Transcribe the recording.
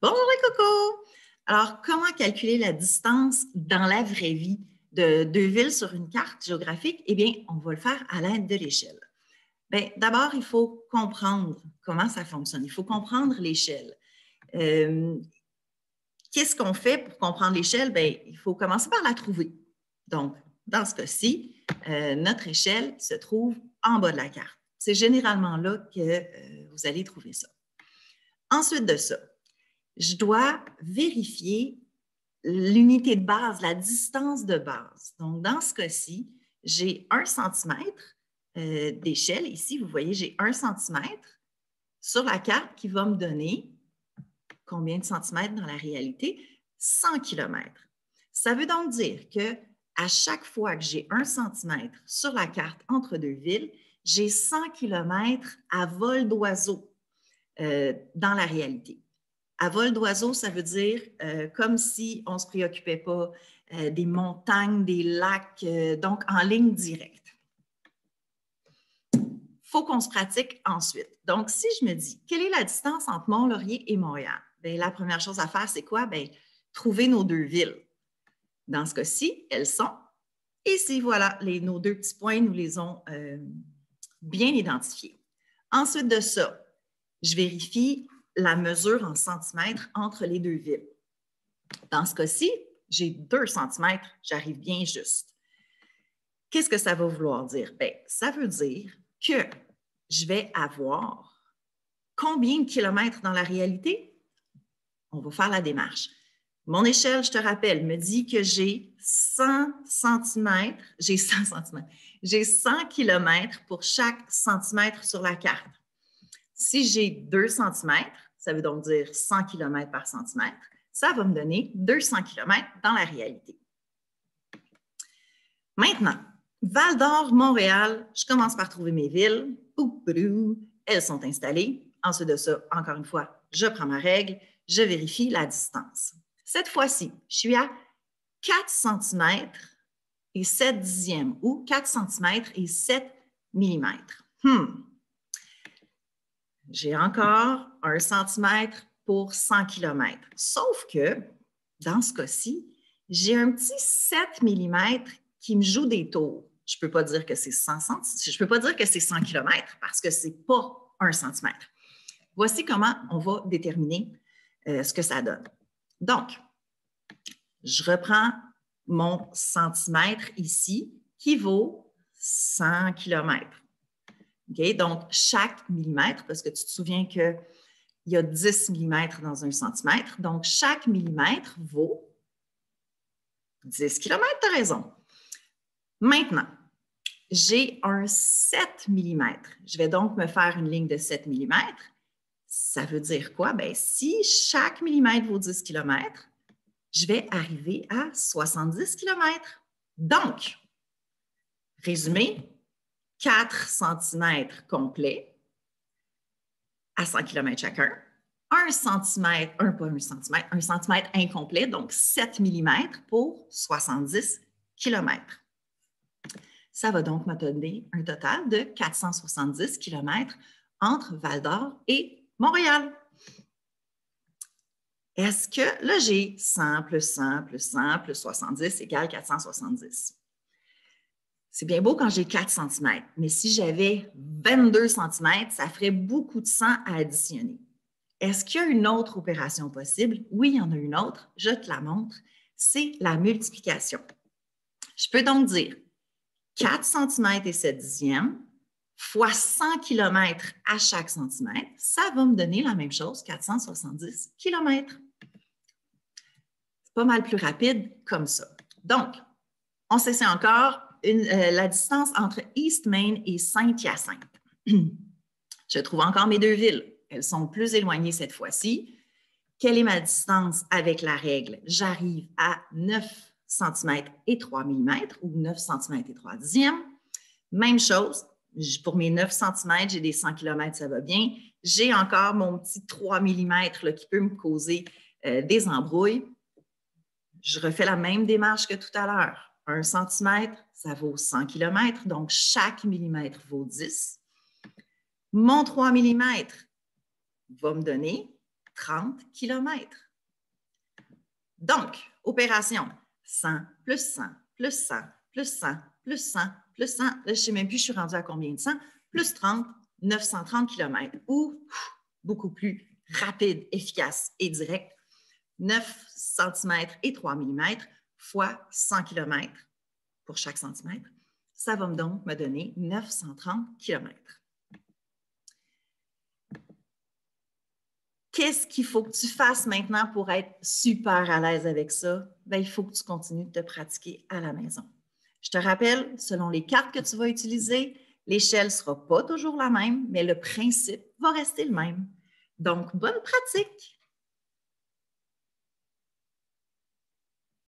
Bonjour les cocos! Alors, comment calculer la distance dans la vraie vie de deux villes sur une carte géographique? Eh bien, on va le faire à l'aide de l'échelle. Bien, d'abord, il faut comprendre comment ça fonctionne. Il faut comprendre l'échelle. Qu'est-ce qu'on fait pour comprendre l'échelle? Bien, il faut commencer par la trouver. Donc, dans ce cas-ci, notre échelle se trouve en bas de la carte. C'est généralement là que vous allez trouver ça. Ensuite de ça, je dois vérifier l'unité de base, la distance de base. Donc, dans ce cas-ci, j'ai 1 centimètre d'échelle. Ici, vous voyez, j'ai 1 centimètre sur la carte qui va me donner combien de centimètres dans la réalité? 100 kilomètres. Ça veut donc dire qu'à chaque fois que j'ai 1 centimètre sur la carte entre deux villes, j'ai 100 kilomètres à vol d'oiseau dans la réalité. À vol d'oiseau, ça veut dire comme si on ne se préoccupait pas des montagnes, des lacs, donc en ligne directe. Il faut qu'on se pratique ensuite. Donc, si je me dis, quelle est la distance entre Mont-Laurier et Montréal? Bien, la première chose à faire, c'est quoi? Bien, trouver nos deux villes. Dans ce cas-ci, elles sont ici. Voilà, nos deux petits points, nous les avons bien identifiés. Ensuite de ça, je vérifie la mesure en centimètres entre les deux villes. Dans ce cas-ci, j'ai 2 centimètres, j'arrive bien juste. Qu'est-ce que ça va vouloir dire? Bien, ça veut dire que je vais avoir combien de kilomètres dans la réalité? On va faire la démarche. Mon échelle, je te rappelle, me dit que j'ai 100 centimètres, j'ai 100 kilomètres pour chaque centimètre sur la carte. Si j'ai 2 centimètres, ça veut donc dire 100 kilomètres par centimètre, ça va me donner 200 kilomètres dans la réalité. Maintenant, Val-d'Or, Montréal, je commence par trouver mes villes. Elles sont installées. Ensuite de ça, encore une fois, je prends ma règle, je vérifie la distance. Cette fois-ci, je suis à 4 cm et 7 dixièmes ou 4 cm et 7 mm. J'ai encore 1 cm pour 100 km. Sauf que, dans ce cas-ci, j'ai un petit 7 mm qui me joue des tours. Je ne peux pas dire que c'est 100 km parce que ce n'est pas 1 cm. Voici comment on va déterminer ce que ça donne. Donc, je reprends mon centimètre ici qui vaut 100 km. Okay? Donc, chaque millimètre, parce que tu te souviens qu'il y a 10 millimètres dans un centimètre, donc chaque millimètre vaut 10 km, tu as raison. Maintenant, j'ai un 7 mm. Je vais donc me faire une ligne de 7 mm. Ça veut dire quoi? Bien, si chaque millimètre vaut 10 km, je vais arriver à 70 km. Donc, résumé, 4 cm complets à 100 km chacun, 1 cm incomplet, donc 7 mm pour 70 km. Ça va donc me donner un total de 470 km entre Val-d'Or et Montréal. Est-ce que là, j'ai 100 plus 100 plus 100 plus 70 égale 470? C'est bien beau quand j'ai 4 cm, mais si j'avais 22 cm, ça ferait beaucoup de 100 à additionner. Est-ce qu'il y a une autre opération possible? Oui, il y en a une autre. Je te la montre. C'est la multiplication. Je peux donc dire 4 cm et 7 dixièmes fois 100 km à chaque centimètre, ça va me donner la même chose, 470 km. C'est pas mal plus rapide comme ça. Donc, on s'essaie encore la distance entre East Main et Saint-Hyacinthe. Je trouve encore mes deux villes. Elles sont plus éloignées cette fois-ci. Quelle est ma distance avec la règle? J'arrive à 9 cm et 3 mm ou 9 cm et 3 dixièmes. Même chose, pour mes 9 cm, j'ai des 100 km, ça va bien. J'ai encore mon petit 3 mm là, qui peut me causer des embrouilles. Je refais la même démarche que tout à l'heure. 1 cm, ça vaut 100 km, donc chaque millimètre vaut 10. Mon 3 mm va me donner 30 km. Donc, opération 100 plus 100 plus 100 plus 100 plus 100 plus 100. Là, je ne sais même plus, je suis rendue à combien de 100? Plus 30, 930 km ou beaucoup plus rapide, efficace et direct. 9 cm et 3 mm fois 100 km pour chaque centimètre. Ça va donc me donner 930 km. Qu'est-ce qu'il faut que tu fasses maintenant pour être super à l'aise avec ça? Bien, il faut que tu continues de te pratiquer à la maison. Je te rappelle, selon les cartes que tu vas utiliser, l'échelle ne sera pas toujours la même, mais le principe va rester le même. Donc, bonne pratique!